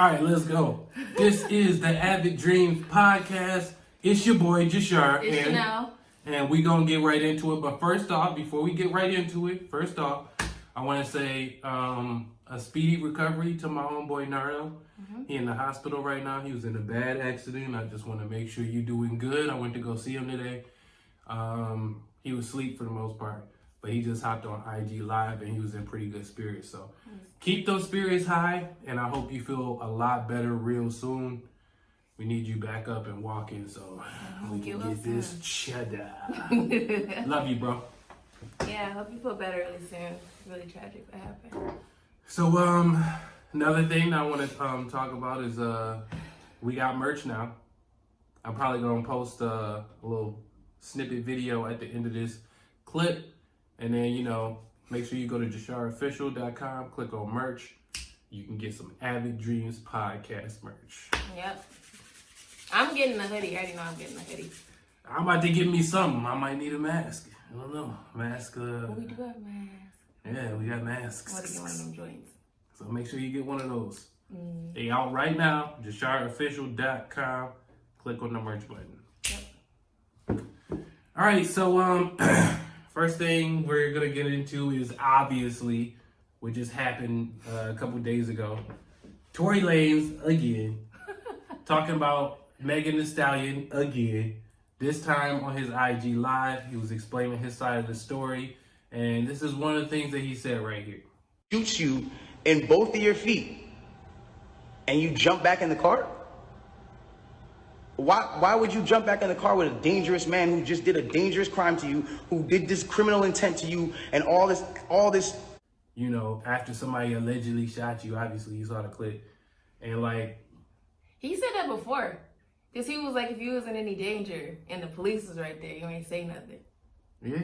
All right, let's go. This is the Avid Dreams Podcast. It's your boy, JASHAR. It's Chanel. And we going to get right into it. But first off, before we get right into it, I want to say a speedy recovery to my homeboy, Nardo. Mm-hmm. He in the hospital right now. He was in a bad accident. I just want to make sure you're doing good. I went to go see him today. He was asleep for the most part. But he just hopped on IG Live and he was in pretty good spirits. So keep those spirits high, and I hope you feel a lot better real soon. We need you back up and walking so we can get this cheddar. Love you, bro. Yeah, I hope you feel better really soon. It's really tragic that happened. So another thing I want to talk about is we got merch now. I'm probably gonna post a little snippet video at the end of this clip. And then, make sure you go to JASHARofficial.com, click on merch. You can get some Avid Dreams Podcast merch. Yep. I'm getting a hoodie. I already know I'm getting a hoodie. I'm about to get me something. I might need a mask. I don't know. Mask. We do have masks. Yeah, we got masks. I want to get one of them joints. So make sure you get one of those. They out right now. JASHARofficial.com. Click on the merch button. Yep. All right, so first thing we're going to get into is obviously what just happened a couple days ago. Tory Lanez, again, talking about Megan Thee Stallion, again. This time on his IG Live, he was explaining his side of the story. And this is one of the things that he said right here. Shoots you in both of your feet and you jump back in the car? Why would you jump back in the car with a dangerous man who just did a dangerous crime to you, who did this criminal intent to you, and all this? After somebody allegedly shot you, obviously you saw the clip. And he said that before. Because he was like, if you was in any danger and the police was right there, you ain't say nothing. Yeah.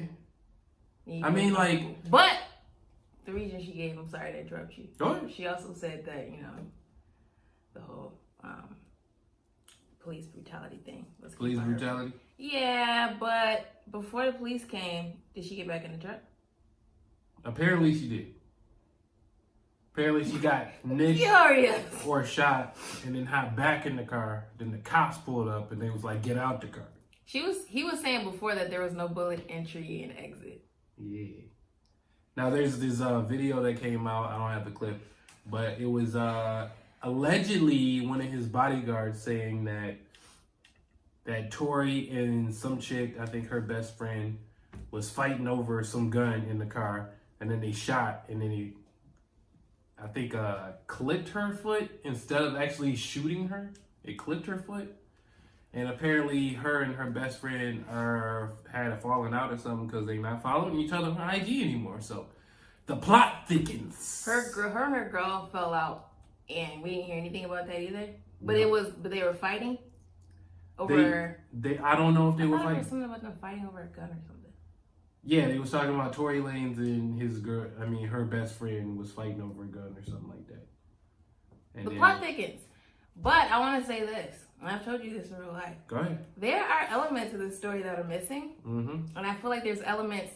But the reason she gave, I'm sorry to interrupt you. Go ahead. She also said that, the whole police brutality thing. Police brutality? Yeah, but before the police came, did she get back in the truck? Apparently she did. Apparently she got nicked or shot and then hopped back in the car. Then the cops pulled up and they was like, get out the car. He was saying before that there was no bullet entry and exit. Yeah. Now there's this video that came out. I don't have the clip, but it was allegedly one of his bodyguards saying that Tory and some chick, I think her best friend, was fighting over some gun in the car, and then they shot, and then he, I think, clipped her foot instead of actually shooting her. It clipped her foot, and apparently her and her best friend had a falling out or something because they're not following each other on IG anymore. So the plot thickens. Her girl fell out. And we didn't hear anything about that either. But but they were fighting over. I don't know if they were fighting. I fighting. something about them fighting over a gun or something. Yeah, they was talking about Tory Lanez and his girl. I mean, her best friend was fighting over a gun or something like that. And the plot thickens. But I want to say this, and I've told you this in real life. Go ahead. There are elements of this story that are missing, and I feel like there's elements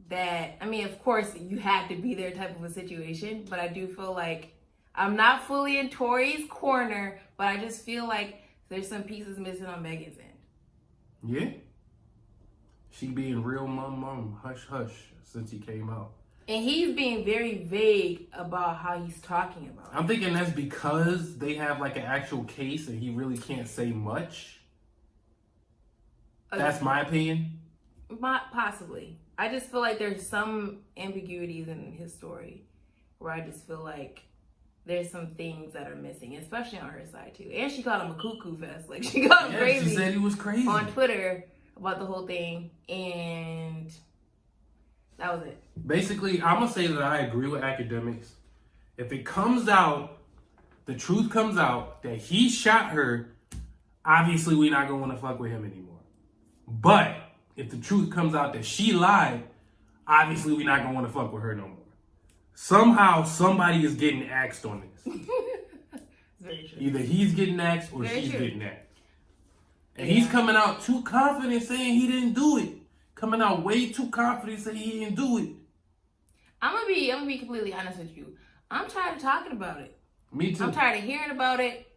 that, I mean, of course, you had to be there type of a situation, but I do feel like I'm not fully in Tory's corner, but I just feel like there's some pieces missing on Megan's end. Yeah. She being real mum, hush, hush, since he came out. And he's being very vague about how he's talking about it. I'm thinking that's because they have an actual case and he really can't say much. That's my opinion. Possibly. I just feel like there's some ambiguities in his story where I just feel like there's some things that are missing, especially on her side too. And she called him a cuckoo fest. Like she called him crazy. She said he was crazy on Twitter about the whole thing, and that was it. Basically, I'm gonna say that I agree with academics. If it comes out, the truth comes out that he shot her, obviously we're not gonna want to fuck with him anymore. But if the truth comes out that she lied, obviously we're not gonna want to fuck with her no more. Somehow somebody is getting axed on this. Very true. Either he's getting axed or Very she's true. getting axed. And he's coming out too confident saying he didn't do it. Coming out way too confident saying he didn't do it. I'm gonna be completely honest with you. I'm tired of talking about it. Me too. I'm tired of hearing about it.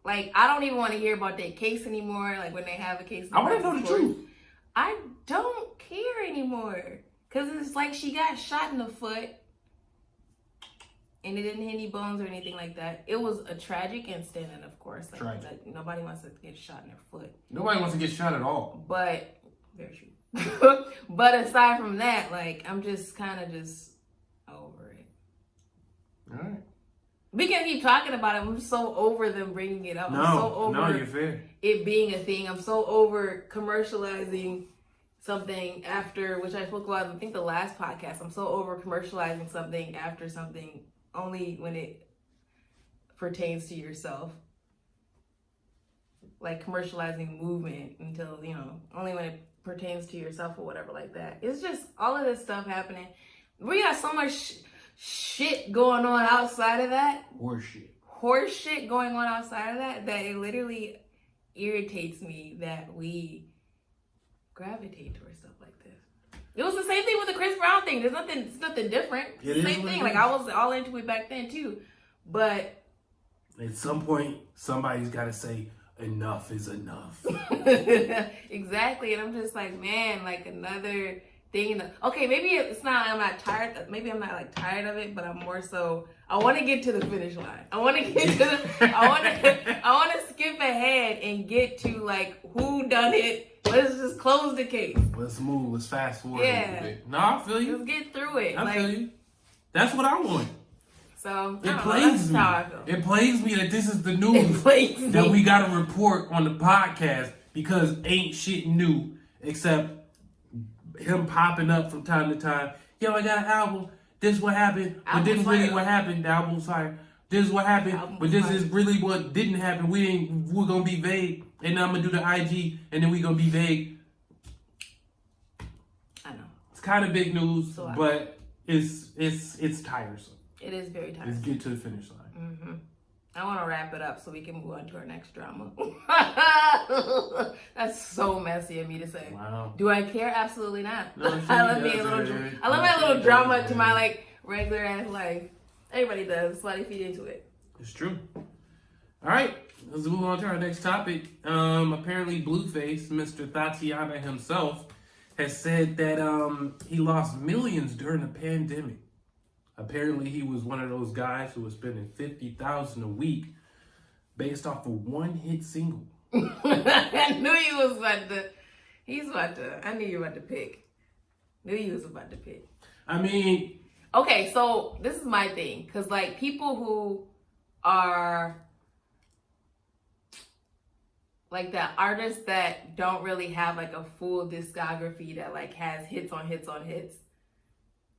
Like, I don't even want to hear about their case anymore. Like, when they have a case. I want to know the truth. I don't care anymore. Because it's like she got shot in the foot. And it didn't hit any bones or anything like that. It was a tragic incident. And, of course, like nobody wants to get shot in their foot. Nobody wants to get shot at all. But, very true. But aside from that, like, I'm just kind of just over it. All right. We can keep talking about it. I'm so over them bringing it up. No, I'm so over you're fair. it being a thing. I'm so over commercializing something after, which I spoke about, I think the last podcast. I'm so over commercializing something after something only when it pertains to yourself. Like commercializing movement until, only when it pertains to yourself or whatever like that. It's just all of this stuff happening. We got so much shit going on outside of that. Horse shit going on outside of that it literally irritates me that we gravitate towards stuff like this. It was the same thing with the Chris Brown thing. It's nothing different. It's the same thing. Like, I was all into it back then too. But at some point, somebody's got to say, enough is enough. Exactly. And I'm just like, man, like another thing. Okay, maybe it's not, I'm not tired. Maybe I'm not like tired of it, but I'm more so, I want to get to the finish line. I want to get to the, I want to skip ahead and get to like who done it. Let's just close the case. Let's move. Let's fast forward Yeah. a little bit. No, I feel you. Let's get through it. I feel you. That's what I want. So, it plagues me. It plagues me that this is the news that we got to report on the podcast because ain't shit new except him popping up from time to time. Yo, I got an album. This is what happened, but this is really what happened. The album was fire. This is what happened, but this is really what didn't happen. We're gonna be vague, and then I'm gonna do the IG, and then we gonna be vague. I know it's kind of big news, but it's tiresome. It is very tiresome. Let's get to the finish line. Mm-hmm. I want to wrap it up so we can move on to our next drama. That's so messy of me to say. Wow. Do I care? Absolutely not. No, I love my little drama to my like regular ass life. Everybody does. That's why they feed into it. It's true. All right, let's move on to our next topic. Apparently, Blueface, Mr. Tatiana himself, has said that he lost millions during the pandemic. Apparently, he was one of those guys who was spending $50,000 a week based off of one hit single. I knew he was about to. I knew you were about to pick. Knew you was about to pick. I mean, okay, so this is my thing, because like people who are like that artists that don't really have like a full discography that like has hits on hits on hits.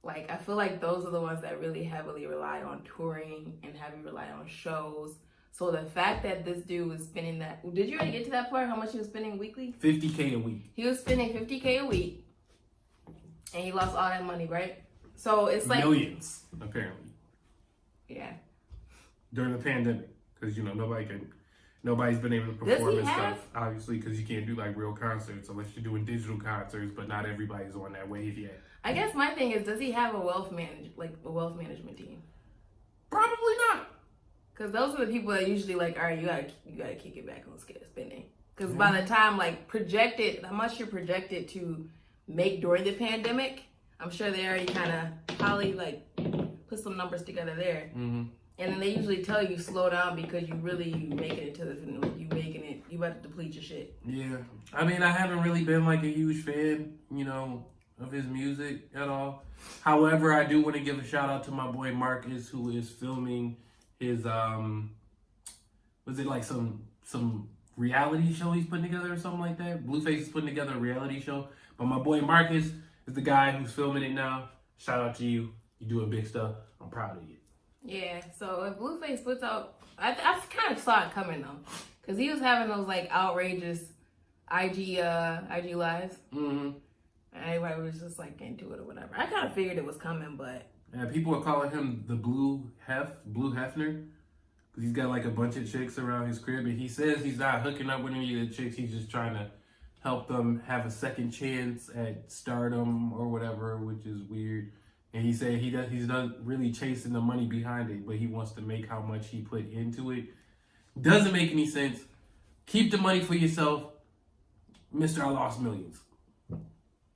Like, I feel like those are the ones that really heavily rely on touring and heavily rely on shows. So the fact that this dude was spending that, did you already get to that part? How much he was spending weekly? $50K a week. He was spending $50K a week, and he lost all that money, right? So it's like millions, apparently. Yeah. During the pandemic, because nobody's been able to perform and stuff, obviously, because you can't do like real concerts unless you're doing digital concerts, but not everybody's on that wave yet. I guess my thing is, does he have a wealth management team? Probably not. Because those are the people that usually like, all right, you gotta kick it back on spending. Because by the time like how much you're projected to make during the pandemic, I'm sure they already kind of probably like put some numbers together there. Mm-hmm. And then they usually tell you slow down because you making it to you about to deplete your shit. Yeah, I mean, I haven't really been like a huge fan, of his music at all. However, I do want to give a shout out to my boy Marcus, who is filming his was it like some reality show he's putting together or something like that? Blueface is putting together a reality show, but my boy Marcus is the guy who's filming it now. Shout out to you. You're doing big stuff. I'm proud of you. Yeah, so if Blueface puts out, I kind of saw it coming though, because he was having those like outrageous IG lives. Mm-hmm. And everybody was just like into it or whatever. I kind of figured it was coming, but yeah, people are calling him the Blue Hefner, because he's got like a bunch of chicks around his crib, and he says he's not hooking up with any of the chicks. He's just trying to help them have a second chance at stardom or whatever, which is weird. And he said he's not really chasing the money behind it, but he wants to make how much he put into it. Doesn't make any sense. Keep the money for yourself. Mr. I lost millions.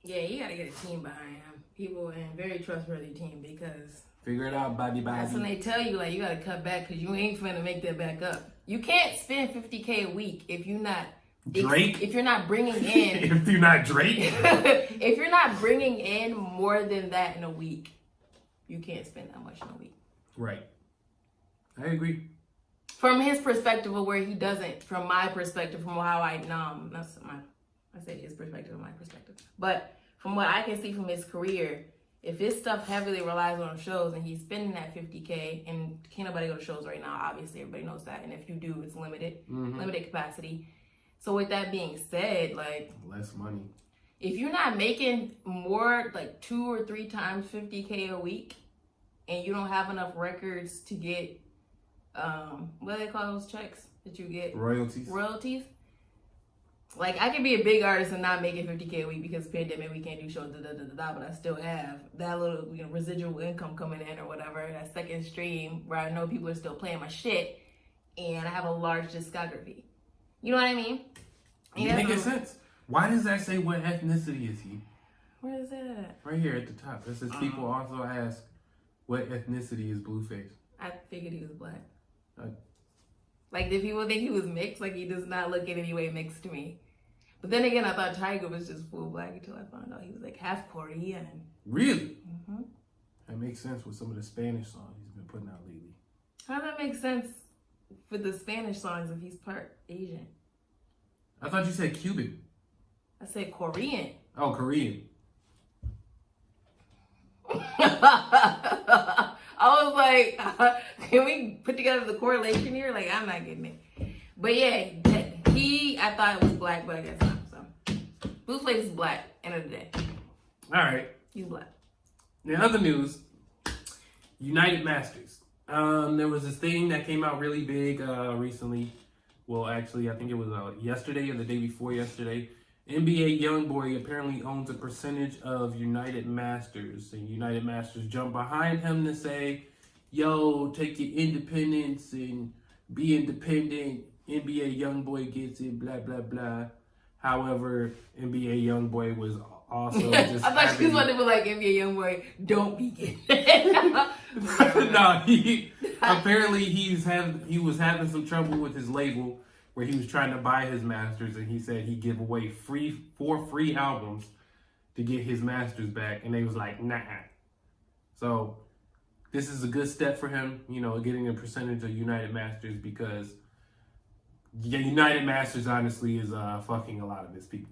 Yeah, you gotta get a team behind him. People and very trustworthy team because figure it out, body. That's when they tell you like you gotta cut back because you ain't finna make that back up. You can't spend $50K a week if you're not Drake. If you're not bringing in if you're not Drake. if you're not bringing in more than that in a week, you can't spend that much in a week. Right. I agree. From his perspective of where he doesn't, from my perspective, from how I say his perspective and my perspective. But from what I can see from his career, if his stuff heavily relies on shows and he's spending that $50K, and can't nobody go to shows right now, obviously everybody knows that. And if you do, it's limited capacity. So with that being said, like less money. If you're not making more like 2 or 3 times $50K a week, and you don't have enough records to get what do they call those checks that you get? Royalties. Like I could be a big artist and not making $50K a week because pandemic we can't do shows, but I still have that little residual income coming in or whatever, that second stream where I know people are still playing my shit, and I have a large discography. You know what I mean? Making sense. Why does that say what ethnicity is he? Where is that? Right here at the top. It says people also ask what ethnicity is Blueface. I figured he was black. Like, did people think he was mixed? Like, he does not look in any way mixed to me. But then again, I thought Tiger was just full black until I found out he was like half Korean. Really? Mm-hmm. That makes sense with some of the Spanish songs he's been putting out lately. How does that make sense with the Spanish songs if he's part Asian? I thought you said Cuban. I said Korean. Oh, Korean. I was like, can we put together the correlation here? Like, I'm not getting it. But yeah, I thought it was black, but I guess not. So, Blueface is black, end of the day. All right. He's black. In other news, United Masters. There was this thing that came out really big recently. Well, actually, I think it was yesterday or the day before yesterday. NBA YoungBoy apparently owns a percentage of United Masters. And United Masters jumped behind him to say, yo, take your independence and be independent. NBA YoungBoy gets it, blah, blah, blah. However, NBA YoungBoy was also just I thought she was about to be like, NBA YoungBoy, don't be getting it. No, apparently he was having some trouble with his label where he was trying to buy his masters, and he said he'd give away 4 free albums to get his masters back, and they was like, nah. So this is a good step for him, getting a percentage of United Masters, because United Masters honestly is fucking a lot of his people.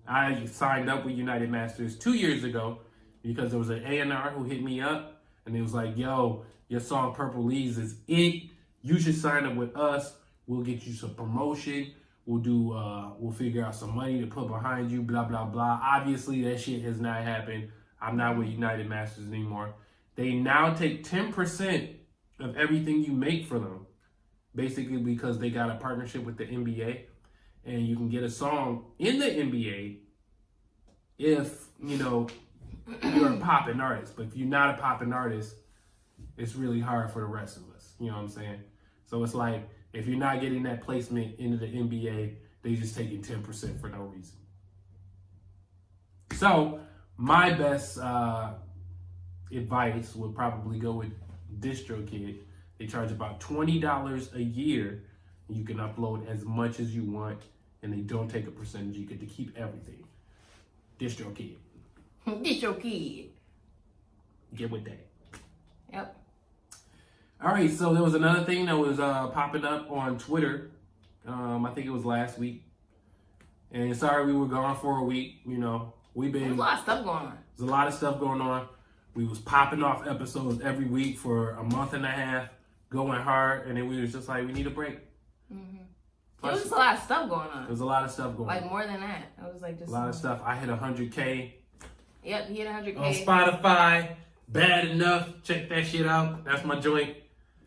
I signed up with United Masters 2 years ago because there was an A&R who hit me up, and he was like, yo, your song Purple Leaves is it. You should sign up with us. We'll get you some promotion. We'll figure out some money to put behind you, blah, blah, blah. Obviously, that shit has not happened. I'm not with United Masters anymore. They now take 10% of everything you make for them, basically because they got a partnership with the NBA, and you can get a song in the NBA if, you're a poppin' artist. But if you're not a poppin' artist, it's really hard for the rest of us. You know what I'm saying? So it's like, if you're not getting that placement into the NBA, they just taking 10% for no reason. So my best advice would probably go with DistroKid. They charge about $20 a year. You can upload as much as you want, and they don't take a percentage. You get to keep everything. DistroKid. DistroKid. Get with that. Yep. All right, so there was another thing that was popping up on Twitter. I think it was last week. And sorry we were gone for a week. There's a lot of stuff going on. There's a lot of stuff going on. We was popping off episodes every week for a month and a half, going hard, and then we was just like, we need a break. There was just a lot of stuff going on. There's a lot of stuff going on. Like more than that. It was like just a lot of stuff. I hit 100K. Yep, he hit 100K. On Spotify. Bad Enough. Check that shit out. That's my joint.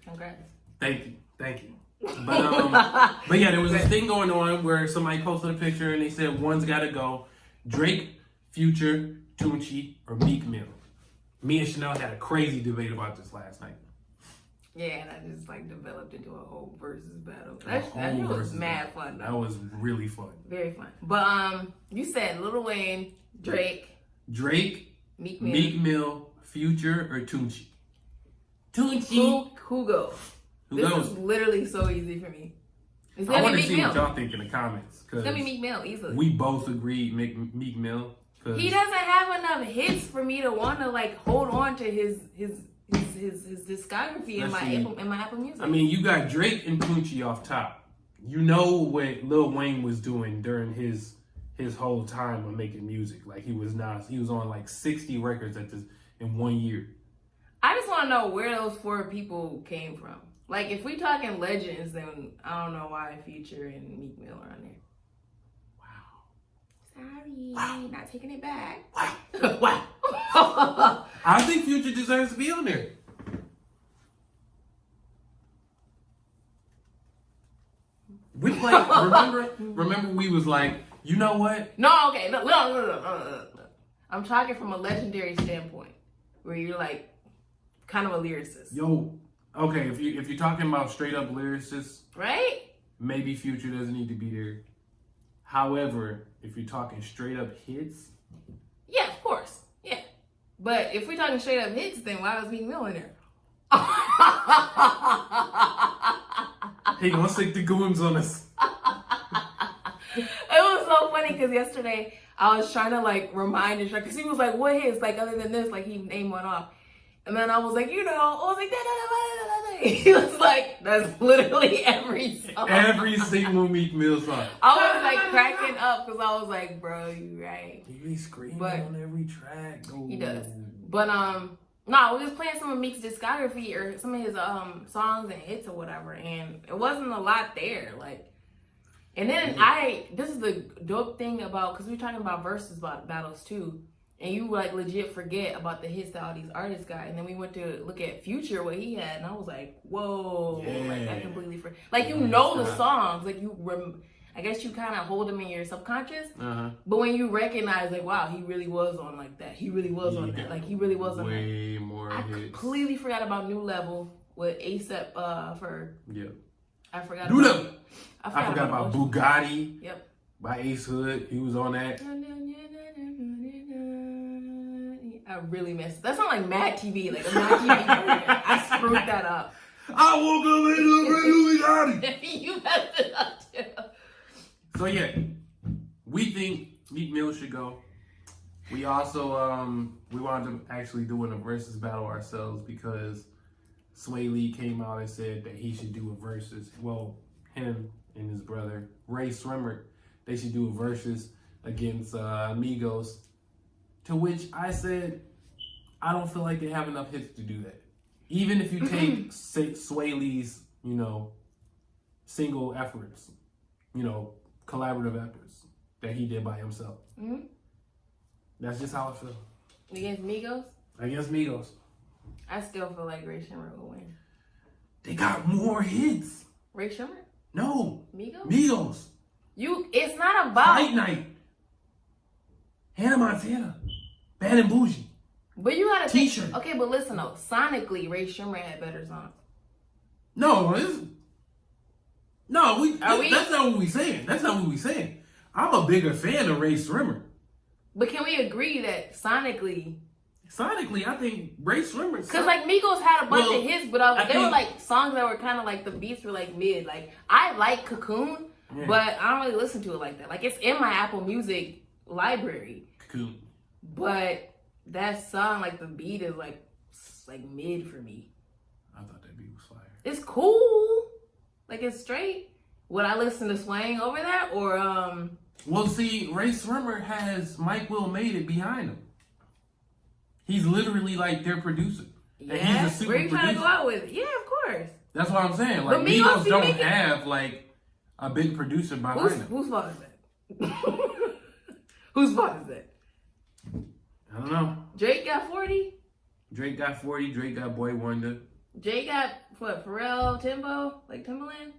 Congrats. Thank you. But yeah, there was this thing going on where somebody posted a picture and they said one's got to go. Drake, Future, Tunchi, or Meek Mill. Me and Chanel had a crazy debate about this last night. Yeah, and I just like developed into a whole versus battle. That was mad fun though. That was really fun. Very fun. But you said Lil Wayne, Drake, Meek Mill, Future, or Tunchi? Tunchi. Who goes? This is literally so easy for me. It's I want to to see what y'all think in the comments. It's gonna be Meek Mill easily. We both agreed Meek Mill. He doesn't have enough hits for me to want to like hold on to his discography in my Apple Music. I mean, you got Drake and Tunchi off top. You know what Lil Wayne was doing during his whole time of making music. Like he was on like 60 records in 1 year. I just want to know where those 4 people came from. Like if we talking legends, then I don't know why Future and Meek Mill are on there. Sorry, not taking it back. Wow. I think Future deserves to be on there. We like remember we was like, you know what? No, okay, no. I'm talking from a legendary standpoint, where you're like kind of a lyricist. Yo, okay, if you're talking about straight up lyricists, right? Maybe Future doesn't need to be there. However, if you're talking straight up hits, yeah, of course, yeah. But if we're talking straight up hits, then why was Meek Mill in there? He gonna stick the goons on us. It was so funny because yesterday I was trying to like remind him because he was like, "What hits like other than this?" Like he named one off, and then I was like, I was like, he was like, "That's literally every song, every single Meek Mill song." I was like cracking up because I was like, "Bro, you right." He be screaming on every track. Oh. He does, but no, we was playing some of Meek's discography or some of his songs and hits or whatever, and it wasn't a lot there. Like, and then this is the dope thing about because we were talking about versus battles too, and you like legit forget about the hits that all these artists got, and then we went to look at Future what he had, and I was like, whoa, like I completely forgot. Like the songs, like I guess you kind of hold them in your subconscious, but when you recognize, like, wow, he really was on like that. He really was on that. Like, he really was on way that. More I hits. completely forgot about New Level with A$AP for. Yeah. I forgot New about Level. I forgot about Bugatti. Yep. By Ace Hood. He was on that. I really missed it. That sounded like Mad TV, like a Mad TV version. I screwed that up. I woke up in a Bugatti. You messed it up too. So yeah, we think Meek Mill should go. We also we wound up actually doing a versus battle ourselves because Sway Lee came out and said that he should do a versus. Well, him and his brother Ray Swimmer, they should do a versus against Migos. To which I said, I don't feel like they have enough hits to do that. Even if you take Sway Lee's, single efforts, collaborative efforts that he did by himself. Mm-hmm. That's just how I feel. Against Migos? Against Migos. I still feel like Ray Shimmer will win. They got more hits. Ray Shimmer? No. Migos? Migos. It's not about... Fight Night. Hannah Montana. Bad and Bougie. But you gotta T-shirt. think... Okay, but listen though. Sonically, Ray Shimmer had better songs. No, that's not what we saying. That's not what we saying. I'm a bigger fan of Ray Swimmer. But can we agree that sonically, I think Ray Swimmer... Because like Migos had a bunch of hits, but they were like songs that were kind of like the beats were like mid. Like I like Cocoon, but I don't really listen to it like that. Like it's in my Apple Music library. Cocoon. But that song, like the beat is like mid for me. I thought that beat was fire. It's cool. Like it's straight. Would I listen to Swang over that or Well, see, Ray Swimmer has Mike Will Made It behind him. He's literally like their producer. Yeah, and he's a super where you trying to producer. go out with it? Yeah, of course. That's what I'm saying. Like Migos don't have like a big producer behind them. Whose fault is that? Whose fault is that? I don't know. Drake got 40? Drake got 40. Drake got Boy Wonder. Jay got what? Pharrell, Timbo, like Timbaland?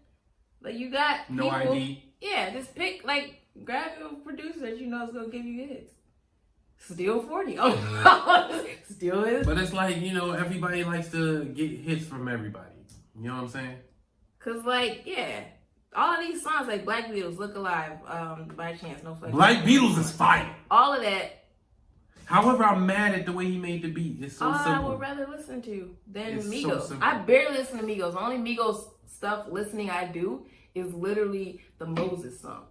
Like you got No people, ID. Yeah, just pick grab a producer that you know is gonna give you hits. Still 40. Oh, still is. But it's like, you know, everybody likes to get hits from everybody. You know what I'm saying? Cause like, yeah, all of these songs like Black Beatles, Look Alive, By Chance, No Flex. Black Beatles is fire. All of that. However, I'm mad at the way he made the beat. It's so simple. I would rather listen to than It's so Migos. simple. I barely listen to Migos. The only Migos stuff listening I do is literally the Moses song.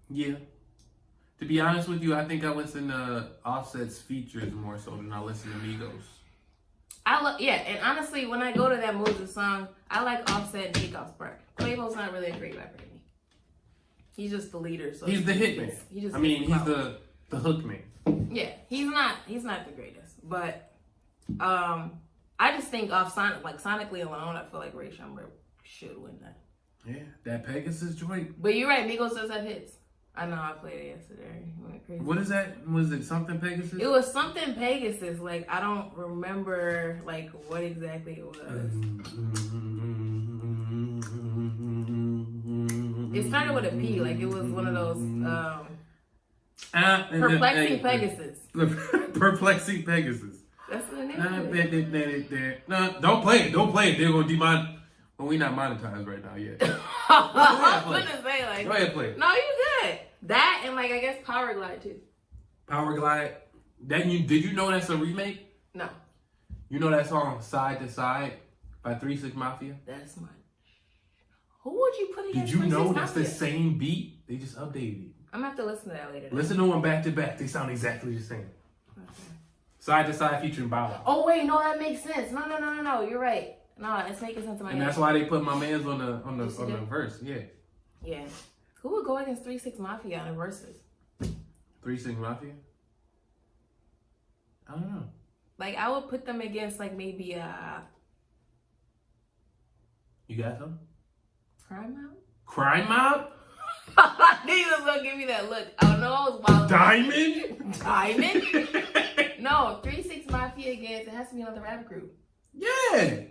Yeah. To be honest with you, I think I listen to Offset's features more so than I listen to Migos. And honestly, when I go to that Moses song, I like Offset and Takeoff's part. Quavo's not really a great rapper to me. He's just the leader. So He's the hitman. He's the hook man. Yeah, he's not the greatest, but I just think sonically alone, I feel like Ray Schumer should win that. Yeah, that Pegasus joint. But you're right, Migos does have hits. I know, I played it yesterday. It went crazy. What is that? Was it something Pegasus? It was something Pegasus. Like, I don't remember, like, what exactly it was. It started with a P. Like, it was one of those, Perplexing Pegasus. Perplexing Pegasus. That's the name. No, don't play it. Don't play it. They're going to demonetize. Well, we not monetized right now yet. I was gonna say, like, go ahead, play it. No, you good. That and, like, I guess Power Glide too. Power Glide. Did you know that's a remake? No. You know that song Side to Side by 3 6 Mafia? That's my. Who would you put against? Did you know 3 6 that's Mafia? the same beat? They just updated it. I'm gonna have to listen to that later. Listen to them back to back. They sound exactly the same. Okay. Side to Side featuring Bow Wow. Oh wait, no, that makes sense. No. You're right. No, it's making sense in my head. And that's why they put my man's on the verse. Yeah. Yeah. Who would go against 3 6 Mafia on the verses? 3 6 Mafia? I don't know. Like, I would put them against, like, maybe You got some? Crime Mob? Crime Mob? I knew you was gonna give me that look. I know I was wild. Diamond? Diamond? No, 3 6 Mafia against. It has to be another rap group. Yeah.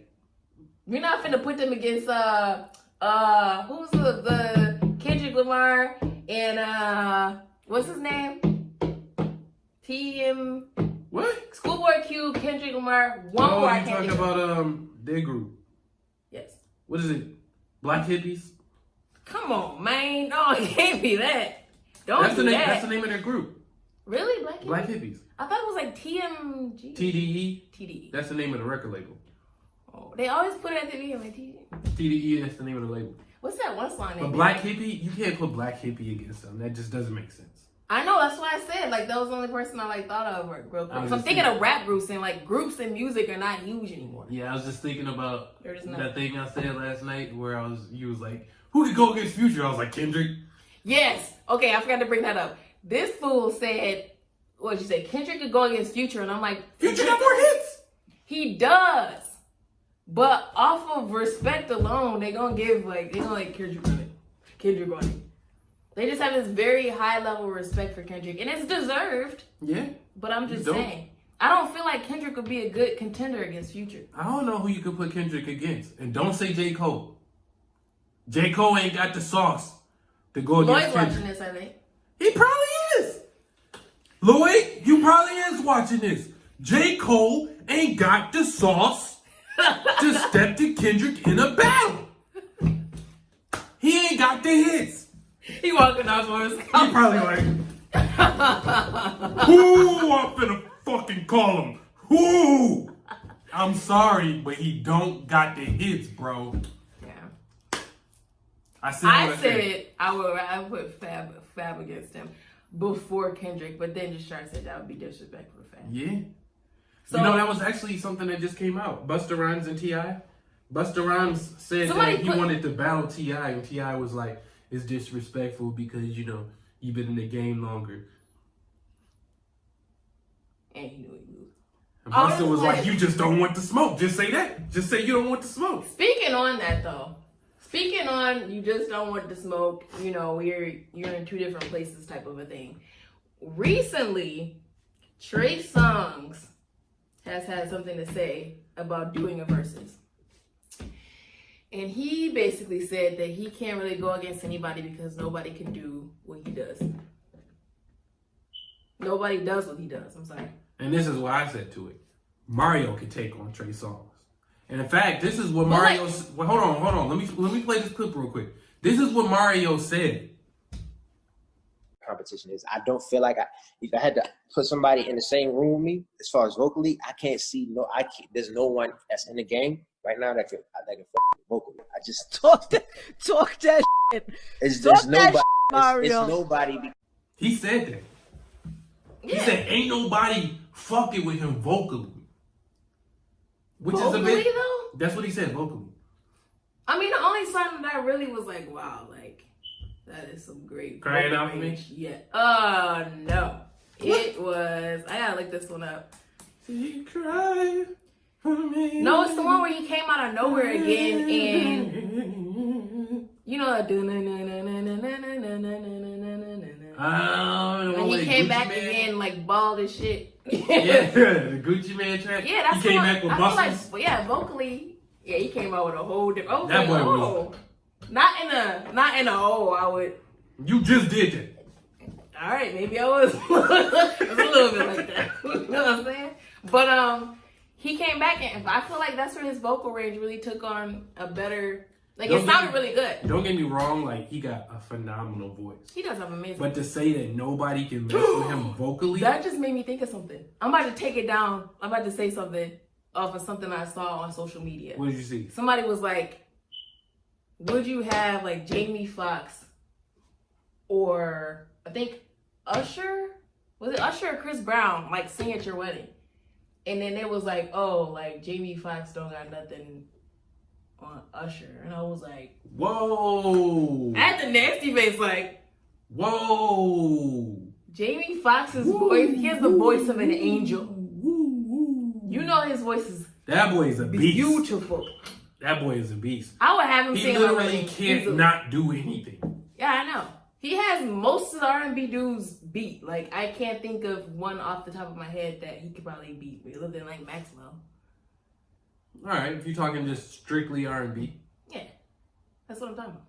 We're not finna put them against who's the Kendrick Lamar and what's his name? TM. What? Schoolboy Q, Kendrick Lamar. One more. You talking about their group? Yes. What is it? Black Hippies? Come on, man. No, it can't be that. That's the name of their group. Really? Black Hippies. I thought it was like TMG. TDE? TDE. That's the name of the record label. Oh, they always put it at the beginning, like TDE. TDE, that's the name of the label. What's that one song? But Black Hippie, you can't put Black Hippie against them. That just doesn't make sense. I know, that's why I said, like, that was the only person I, like, thought of real quick. So I'm thinking of rap groups, and, like, groups in music are not huge anymore. Yeah, I was just thinking about that that thing I said last night where you was like, who could go against Future? I was like, Kendrick. Yes. Okay, I forgot to bring that up. This fool said, what did you say? Kendrick could go against Future, and I'm like, Future got more hits. He does. But off of respect alone, they gonna Kendrick on it. They just have this very high level of respect for Kendrick, and it's deserved. Yeah. But I'm just saying, I don't feel like Kendrick would be a good contender against Future. I don't know who you could put Kendrick against, and don't say J. Cole. J. Cole ain't got the sauce to go against Kendrick. Watching this, I think. He probably is. Lloyd, you probably is watching this. J. Cole ain't got the sauce to step to Kendrick in a battle. He ain't got the hits. He walking off on his He probably like, who I'm finna fucking call him? Who? I'm sorry, but he don't got the hits, bro. Yeah. I said I would put Fab against him before Kendrick, but then JASHAR said that would be disrespectful for Fab. Yeah. So, you know, that was actually something that just came out. Busta Rhymes and T.I. Busta Rhymes said that he wanted to battle T.I. and T.I. was like, it's disrespectful because, you know, you've been in the game longer. And he knew he lose. And Busta was like, you just don't want the smoke. Just say that. Just say you don't want the smoke. Speaking on that, though. Speaking on you just don't want the smoke, you know, you're in two different places type of a thing. Recently, Trey Songz has had something to say about doing a versus. And he basically said that he can't really go against anybody because nobody can do what he does. Nobody does what he does. I'm sorry. And this is what I said to it. Mario could take on Trey Songz. And in fact, this is what Mario... Well, hold on. Let me play this clip real quick. This is what Mario said. Competition is. I don't feel like if I had to put somebody in the same room with me, as far as vocally, I can't see there's no one that's in the game right now that can vocally. I just talk that shit. There's nobody. It's nobody. He said that. He said ain't nobody fucking with him vocally. Which vocally, is a bit. Though? That's what he said vocally. I mean, the only song that I really was like, wow, like that is some great. Crying Out For Me? Yeah. No. It was. I gotta look this one up. You cry for me. No, it's the one where he came out of nowhere again and you know that. And he came back again like bald as shit. Yeah, the Gucci Man track. Yeah, that's he came back with muscles. Like, yeah, vocally, yeah, he came out with a whole different. That boy was not in a. I would. You just did that. All right, maybe I was. It was a little bit like that. You know what I'm saying? But he came back and I feel like that's where his vocal range really took on a better. Like it sounded really good. Don't get me wrong, like he got a phenomenal voice. He does have amazing. But to say that nobody can mess with him vocally, that just made me think of something. I'm about to take it down. I'm about to say something off of something I saw on social media. What did you see? Somebody was like, would you have like Jamie Foxx or I think Usher? Was it Usher or Chris Brown like sing at your wedding? And then it was like, oh, like Jamie Foxx don't got nothing on Usher. And I was like, whoa. I had the nasty face like, whoa. Jamie Foxx's voice, he has the voice of an angel. You know his voice is that boy is a beast. Beautiful. That boy is a beast. I would have him he sing. He literally can't not do anything. Yeah, I know. He has most of the R&B dudes beat. Like, I can't think of one off the top of my head that he could probably beat. Other than, like, Maxwell. All right, if you're talking just strictly R&B. Yeah, that's what I'm talking about.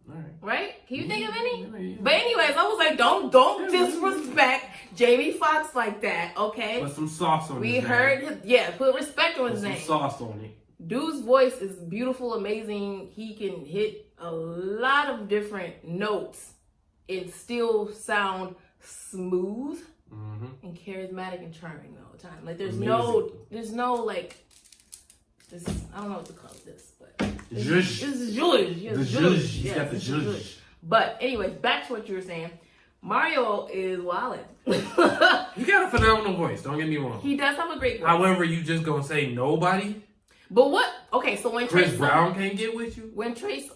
All right. Right? Can you think of any? Yeah. But anyways, I was like, don't disrespect Jamie Foxx like that, okay? Put some sauce on we his heard name. put respect on his name. Some sauce on it. Dude's voice is beautiful, amazing. He can hit a lot of different notes and still sound smooth and charismatic and charming all the time. Like there's no like this. I don't know what to call this, but zhuzh. This is zhuzh. He's got the zhuzh. But anyways, back to what you were saying. Mario is wildin'. He got a phenomenal voice. Don't get me wrong. He does have a great voice. However, you just gonna say nobody. But what? Okay, so when Chris Brown can't get with you. When Trace,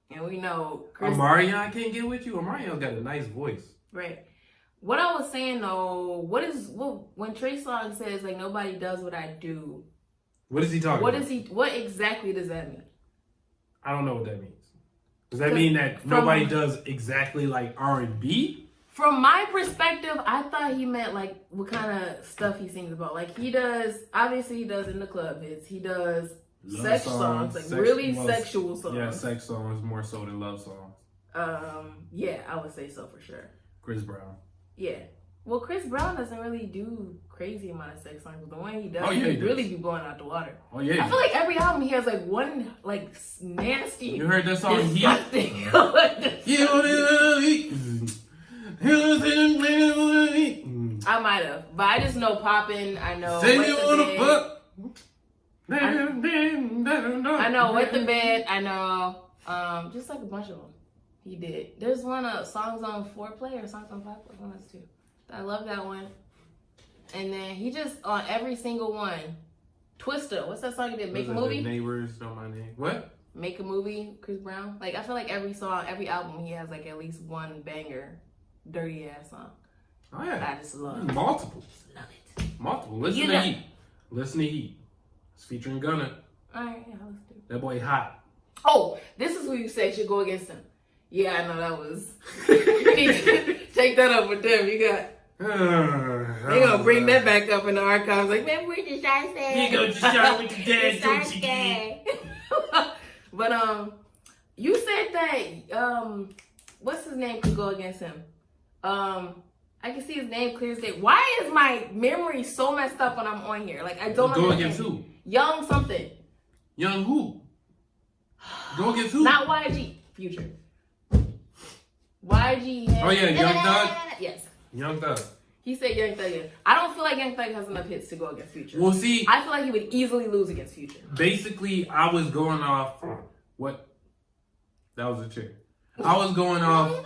and we know Omarion can't get with you. Omarion got a nice voice. Right. What I was saying though, when Trey Songz says like nobody does what I do. What is he talking about? What exactly does that mean? I don't know what that means. Does that mean that nobody does exactly like R&B? From my perspective, I thought he meant like what kind of stuff he sings about. Like he does, obviously he does in the club hits. He does sex songs, like really sexual songs. Yeah, sex songs more so than love songs. Yeah, I would say so for sure. Chris Brown. Yeah. Well, Chris Brown doesn't really do crazy amount of sex songs, but the one he does, he really be blowing out the water. Oh yeah. I feel like every album he has like one like nasty. You heard that song? Disgusting. I might have, but I just know Poppin'. I know. Say you wanna fuck. I know Wet the Bed. I know. Just like a bunch of them. He did. There's one songs on 4Play or songs on 5Play. One of those two. I love that one. And then he just on every single one. Twister. What's that song he did? Make a Movie. Neighbors don't mind name. What? Make a Movie. Chris Brown. Like I feel like every song, every album, he has like at least one banger, dirty ass song. Oh yeah. I just love it. Multiple. Love it. Multiple. Listen to Heat. Listen to Heat. It's featuring Gunna. Alright, yeah, let's do it. That boy hot. Oh, this is who you say should go against him. Yeah, I know that was. You need to take that up with them. You got. They gonna bring that back up in the archives. Like, remember when you shot said? You go to shot with your dad, don't you get? But you said that what's his name could go against him. I I can see his name clear as day. Why is my memory so messed up when I'm on here? Like, I don't know. Go against who? Young something. Young who? Go against who? Not YG. Future. YG. Oh yeah, Young Thug? Yes. Young Thug. He said Young Thug. I don't feel like Young Thug has enough hits to go against Future. Well, see, I feel like he would easily lose against Future. Basically, I was going off what? That was a chair. I was going off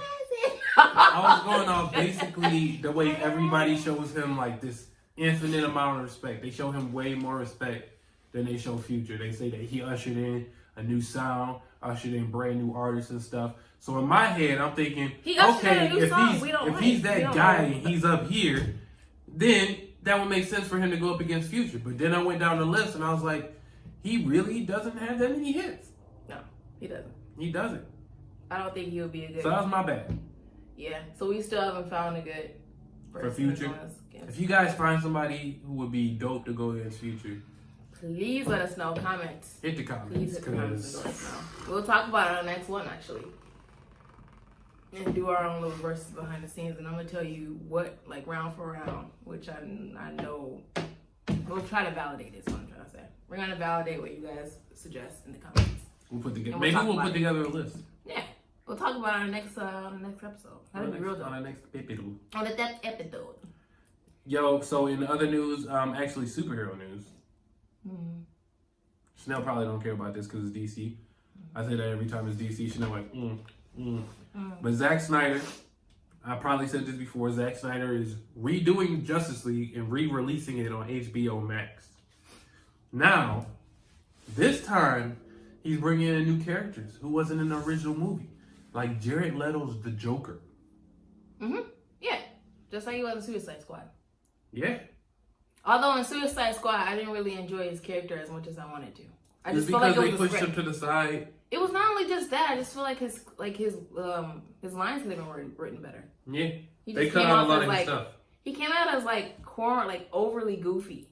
basically the way everybody shows him like this infinite amount of respect. They show him way more respect than they show Future. They say that he ushered in a new sound, ushered in brand new artists and stuff. So in my head, I'm thinking, okay, if he's that guy and he's up here, then that would make sense for him to go up against Future. But then I went down the list and I was like, he really doesn't have that many hits. No, he doesn't. He doesn't. I don't think he would be a good. So that was my bad. Yeah. So we still haven't found a good for Future. If you guys find somebody who would be dope to go against Future, please let us know. Comments. hit the comments. Please hit the comments and let us know. We'll talk about it on the next one actually. And do our own little verses behind the scenes, and I'm gonna tell you what, like round for round, which I know we'll try to validate. Is what I'm trying to say. We're gonna validate what you guys suggest in the comments. We'll put together. Maybe we'll put together a list. Yeah, we'll talk about it on the next episode. That'll be real dope. On the next episode. On the next episode. Yo, so in the other news, actually superhero news. Chanel probably don't care about this because it's DC. I say that every time it's DC. Chanel like, But Zack Snyder, I probably said this before, Zack Snyder is redoing Justice League and re-releasing it on HBO Max. Now, this time, he's bringing in new characters who wasn't in the original movie. Like Jared Leto's the Joker. Yeah, just like he was in Suicide Squad. Yeah. Although in Suicide Squad, I didn't really enjoy his character as much as I wanted to. I just feel like they pushed him to the side. It was not only just that. I just feel like his lines could have been written better. Yeah, He they just cut came out a off lot as of his stuff. He came out as like overly goofy,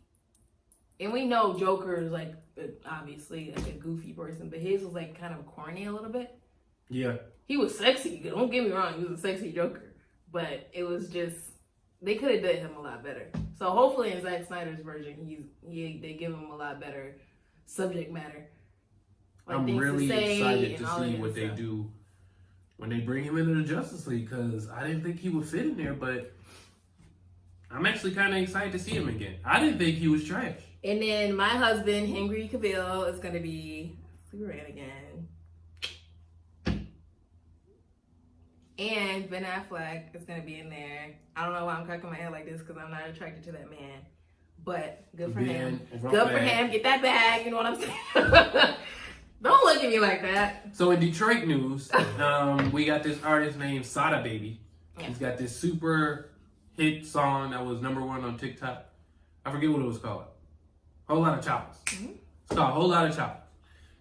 and we know Joker is like obviously like a goofy person, but his was like kind of corny a little bit. Yeah, he was sexy. Don't get me wrong, he was a sexy Joker, but it was just they could have done him a lot better. So hopefully in Zack Snyder's version, they give him a lot better subject matter. Like I'm really excited to see what they stuff. do when they bring him into the Justice League, because I didn't think he would fit in there, but I'm actually kind of excited to see him again. I didn't think he was trash. And then my husband, Henry Cavill, is going to be Superman again. And Ben Affleck is going to be in there. I don't know why I'm cracking my head like this, because I'm not attracted to that man. But good for him. Good for him. Get that bag. You know what I'm saying? Don't look at me like that. So in Detroit news, we got this artist named Sada Baby. Yeah. He's got this super hit song that was #1 on TikTok. I forget what it was called. Whole Lot of Choppers. It's called Whole Lot of Choppers.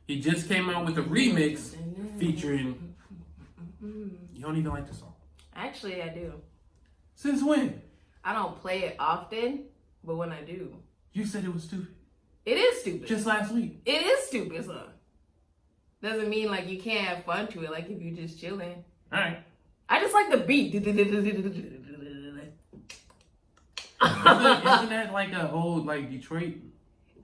He just came out with a remix featuring... You don't even like the song? Actually, I do. Since when? I don't play it often, but when I do. You said it was stupid. It is stupid. Just last week. It is stupid, son. Doesn't mean like you can't have fun to it, like if you're just chilling. Alright. I just like the beat. Isn't that like an old like Detroit?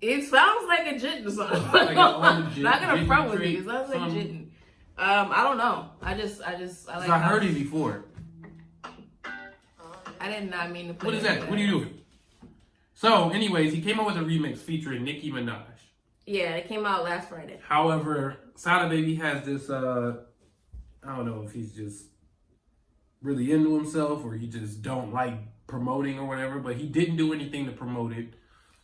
It sounds like a jittin' song. Like an old not gonna front with you. It sounds like jittin'. I don't know. I like. I heard it before. I did not mean to play. What is that? What are you doing? So, anyways, he came out with a remix featuring Nicki Minaj. Yeah, it came out last Friday. However, Sada Baby has this, I don't know if he's just really into himself or he just don't like promoting or whatever, but he didn't do anything to promote it.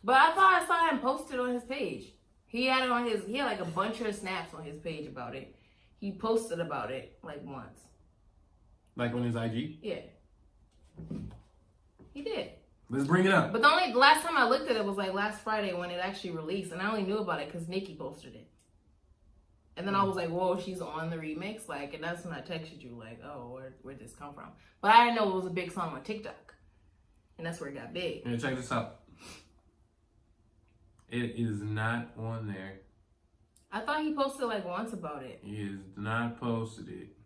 But I thought I saw him posted on his page. He had like a bunch of snaps on his page about it. He posted about it like once. Like on his IG? Yeah. He did. Let's bring it up. But the last time I looked at it was like last Friday when it actually released, and I only knew about it because Nicki posted it. And then I was like, whoa, she's on the remix? Like, and that's when I texted you, like, oh, where'd this come from? But I didn't know it was a big song on TikTok. And that's where it got big. And check this out. It is not on there. I thought he posted like once about it. He has not posted it.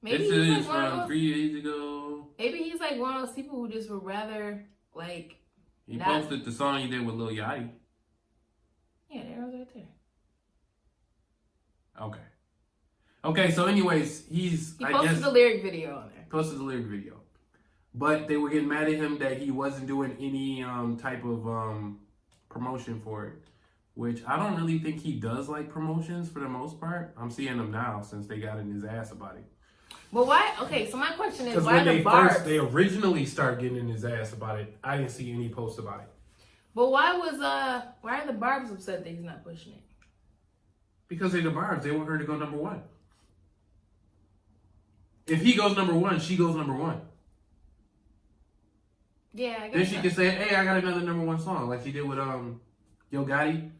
Maybe This he's is like one of from those, 3 days ago. maybe he's like one of those people who just would rather like. He not- posted the song he did with Lil Yachty. Yeah, there was right there. Okay. Okay, so anyways, He posted the lyric video on there. Posted the lyric video. But they were getting mad at him that he wasn't doing any type of promotion for it. Which I don't really think he does like promotions for the most part. I'm seeing them now since they got in his ass about it. But why? Okay, so my question is, Because why when the barbs? they originally started getting in his ass about it, I didn't see any posts about it. But why are the barbs upset that he's not pushing it? Because they're the Barbs. They want her to go number one. If he goes number one, she goes number one. Yeah, I guess. Then she so. can say, hey, I got another number one song, like she did with Yo Gotti.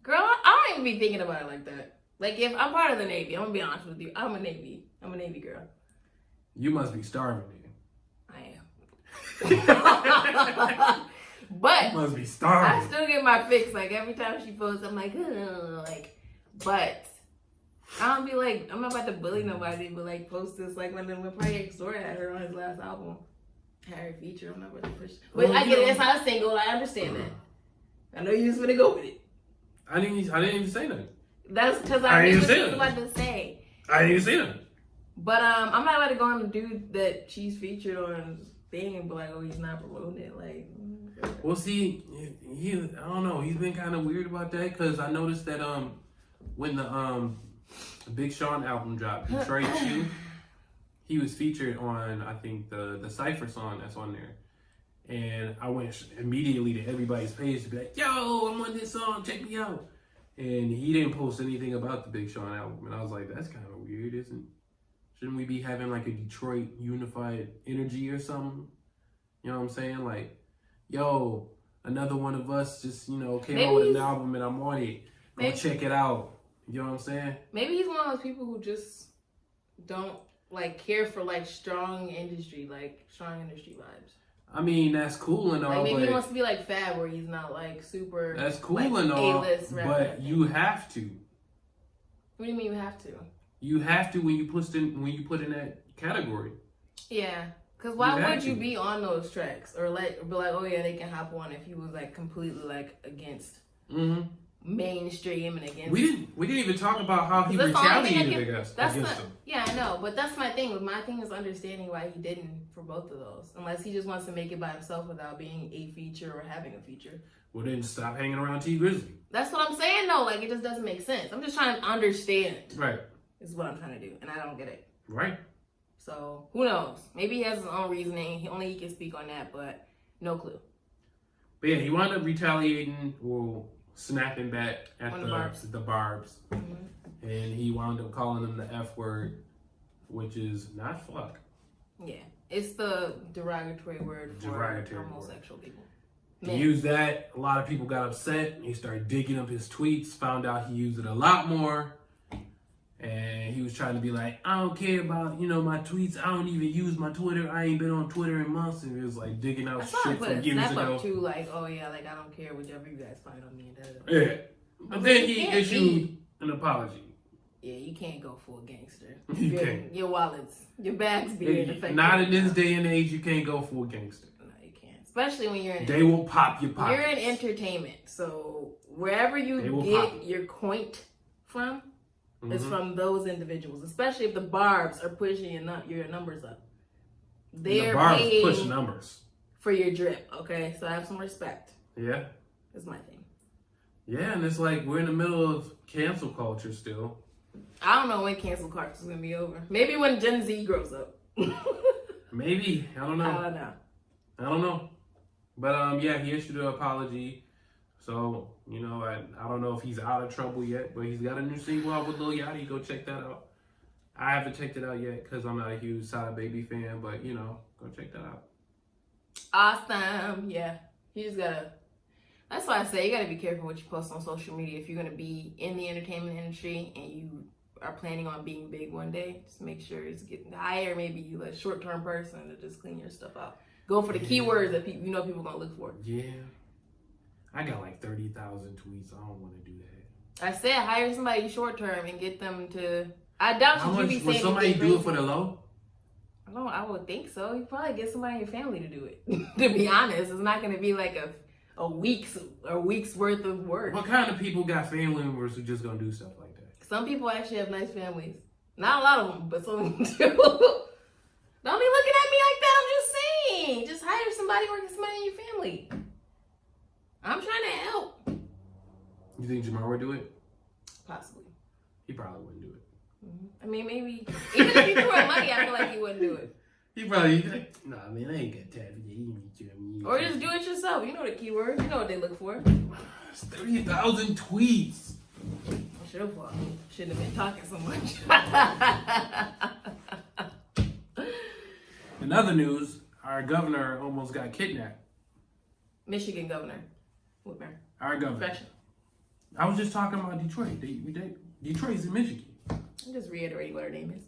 Girl, I don't even be thinking about it like that. Like, if I'm part of the Navy, I'm gonna be honest with you. I'm a Navy girl. You must be starving, I am. But you must be I starving. still get my fix. Like, every time she posts, I'm like, ugh, like, but I don't be like, I'm not about to bully nobody, but like, post this, like, when Project Story had her on his last album, had her feature, I'm not about to push. But I get it, it's not a single, I understand that. I know you just gonna go with it. I didn't even say nothing. That's because I I knew didn't what say she was that. about to say. I didn't even say nothing. But I'm not about to go on the dude that she's featured on thing and be like, oh, he's not promoting it. Like, Well, see, he I don't know. He's been kind of weird about that because I noticed that when the Big Sean album dropped, Detroit 2, he was featured on, I think, the Cypher song that's on there. And I went immediately to everybody's page to be like, yo, I'm on this song, check me out. And he didn't post anything about the Big Sean album. And I was like, that's kind of weird, shouldn't we be having like a Detroit unified energy or something? You know what I'm saying? Like, yo, another one of us just, came out with an album and I'm on it. Go check it out. You know what I'm saying? Maybe he's one of those people who just don't like care for like strong industry vibes. I mean, that's cool and all, like maybe but he wants to be like Fab, where he's not like super. that's cool like, and all, A-list rapper. but you have to. What do you mean you have to? You have to when you put in that category. Yeah, because why You have would you to. be on those tracks or be like, oh yeah, they can hop on if he was like completely like against mainstream and against. We didn't even talk about how he That's the only thing retaliated against them. Yeah, I know, but that's my thing. My thing is understanding why he didn't for both of those, unless he just wants to make it by himself without being a feature or having a feature. Well, then stop hanging around T Grizzly. That's what I'm saying though. Like, it just doesn't make sense. I'm just trying to understand. Right. Is what I'm trying to do, and I don't get it. Right. So who knows? Maybe he has his own reasoning. Only he can speak on that, but no clue. But yeah, he wound up retaliating or snapping back at On the Barbs. And he wound up calling them the F word, which is not fuck. Yeah, it's the derogatory word for homosexual people. He used that. A lot of people got upset. He started digging up his tweets, found out he used it a lot more. And he was trying to be like, I don't care about, my tweets. I don't even use my Twitter. I ain't been on Twitter in months. And he was like digging out shit from years snap ago. up too, like, oh yeah, like I don't care whichever you guys find on me. Yeah. But then he issued an apology. Yeah, you can't go full gangster. You can't. Your wallets, your bags being affected. Not in this day and age, you can't go full gangster. No, you can't. Especially when you're in. They will pop your pockets. You're in entertainment, so wherever you get your coin from. Is from those individuals, especially if the Barbs are pushing your numbers up. They're the Barbs paying push numbers for your drip, okay? So have some respect. Yeah. That's my thing. Yeah, and it's like we're in the middle of cancel culture still. I don't know when cancel culture is gonna be over. Maybe when Gen Z grows up. Maybe. I don't know. I don't know. But yeah, he issued an apology. So, I don't know if he's out of trouble yet, but he's got a new single out with Lil Yachty. Go check that out. I haven't checked it out yet because I'm not a huge Sada Baby fan, but, go check that out. Awesome. Yeah. You just gotta, that's why I say you gotta be careful what you post on social media. If you're gonna be in the entertainment industry and you are planning on being big one day, just make sure it's getting higher. Maybe you a short-term person to just clean your stuff out. Go for the keywords that people are gonna look for. Yeah. I got like 30,000 tweets. I don't want to do that. I said hire somebody short term and get them to I doubt How you much be would saying somebody anything do it crazy. for the low? I would think so. You probably get somebody in your family to do it. To be honest, it's not going to be like a week's worth of work. What kind of people got family members who just gonna do stuff like that? Some people actually have nice families. Not a lot of them, but some of them do. Don't be looking at me like that. I'm just saying. Just hire somebody or get somebody in your family. I'm trying to help. You think Jamar would do it? Possibly. He probably wouldn't do it. I mean, maybe. Even if you threw him money, I feel like he wouldn't do it. He probably like, nah, man, I ain't got time for that. Or just do it yourself. You know the keywords. You know what they look for. It's 30,000 tweets. I should have shouldn't have been talking so much. In other news, our governor almost got kidnapped. Michigan governor. Whitmer. Our governor. Professional. I was just talking about Detroit. Detroit's in Michigan. I'm just reiterating what her name is.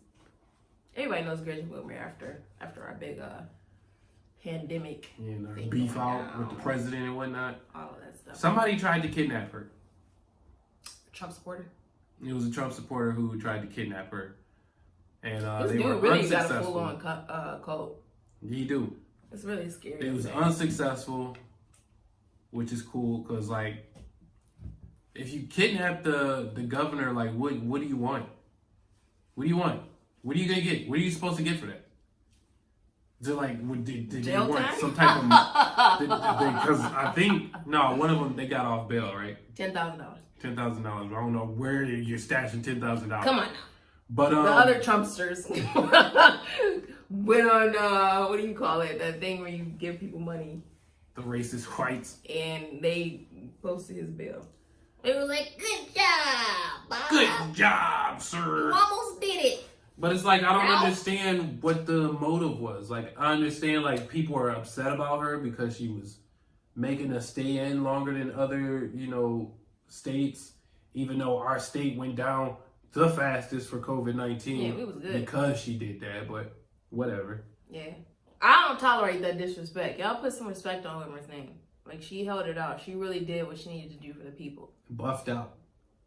Everybody knows Gretchen Whitmer after our big pandemic. And our thing beef going out down. with the president and whatnot. All of that stuff. Somebody tried to kidnap her. Trump supporter. It was a Trump supporter who tried to kidnap her. And This they were dude really unsuccessful. got a full-on code. He do. It's really scary. It was unsuccessful, which is cool because, like, if you kidnap the governor, like, what do you want? What do you want? What are you gonna get? What are you supposed to get for that? Is it like, did they Jail want time? some type of? Because I think one of them they got off bail, right? $10,000. $10,000. I don't know where you're stashing $10,000. Come on. But The other Trumpsters went on what do you call it? That thing where you give people money, the racist whites. and they posted his bill. It was like, good job, Bob. Good job, sir. You almost did it. But it's like, I don't Ralph. understand what the motive was. Like, I understand, like, people are upset about her because she was making us stay in longer than other, states, even though our state went down the fastest for COVID-19. Yeah, it was good. Because she did that, but whatever. Yeah. I don't tolerate that disrespect. Y'all put some respect on Whitmer's name. Like, she held it out. She really did what she needed to do for the people. Buffed out.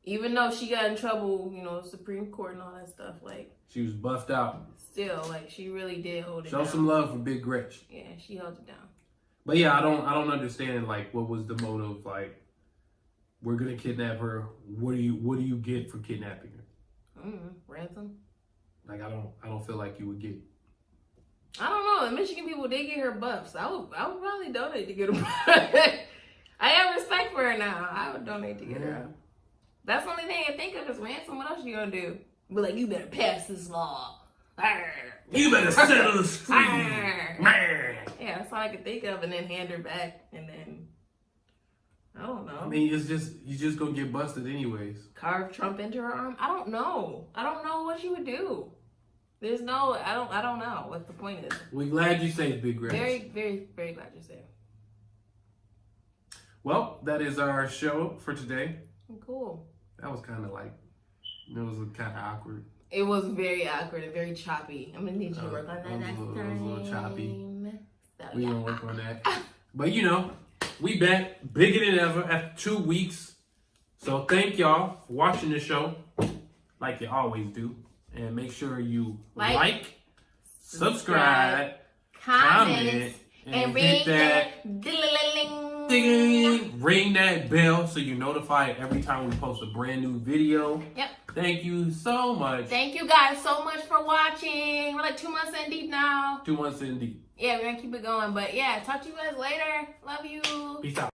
Even though she got in trouble, Supreme Court and all that stuff, like, She was buffed out. still, like, she really did hold it Show down. some love for Big Gretch. Yeah, she held it down. But yeah, I don't understand, like, what was the motive, like, we're gonna kidnap her. What do you get for kidnapping her? Ransom? Like, I don't feel like you would get. I don't know. The Michigan people did get her buffs. I would probably donate to get her buffs. I have respect for her now. I would donate to get her. That's the only thing I think of is ransom. What else you gonna do? Be like, you better pass this law. Arr. You better settle the street. Arr. Man. Yeah, that's all I could think of, and then hand her back, and then I don't know. I mean, you're just gonna get busted anyways. Carve Trump into her arm. I don't know. I don't know what she would do. There's no. I don't know what the point is. We're glad you saved Big Gretch. Very, very, very glad you're safe. Well, that is our show for today. Cool. That was kind of like, it was kind of awkward. It was very awkward and very choppy. I'm gonna need you to work on that next time. It was a little choppy. So, We yeah. gonna work on that. But we back bigger than ever after 2 weeks. So thank y'all for watching the show, like you always do, and make sure you like, subscribe, comment, and hit that ding, ring that bell so you're notified every time we post a brand new video. Yep. Thank you so much. Thank you guys so much for watching. We're like 2 months in deep now. 2 months in deep. Yeah, we're gonna keep it going. But yeah, talk to you guys later. Love you. Peace out.